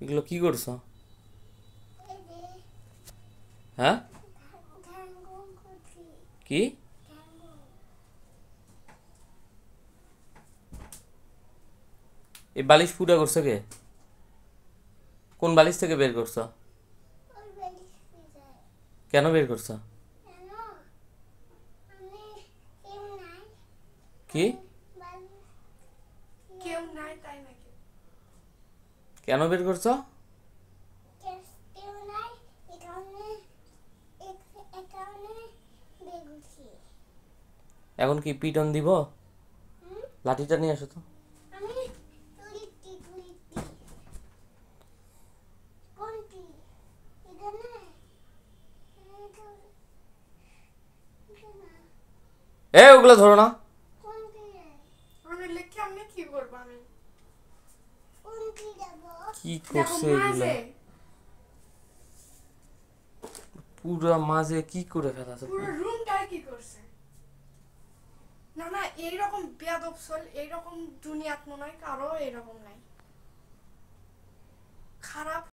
এগুলো কি করছো? হ্যাঁ, কি এই বালিশ পুরা করছো কে? কোন বালিশ থেকে বের করছো? কেন বের করছো? কি কেউ নাই তাই নাকি? কেন বের করছো? এখন কি পিটন দিব? লাঠিটা নিয়ে আসো তো। ওগুলো ধরো না। আমি লিখে আমি কি করবো? আমি কি দেখো করছে এগুলা? মাঝে পুরা মাঝে কি করে ফেলাছে? পুরো রুমটাই কি করছে? না না, এইরকম বেয়াদব সোল এইরকম দুনিয়াত মনে হয় কারো এইরকম নাই। খারাপ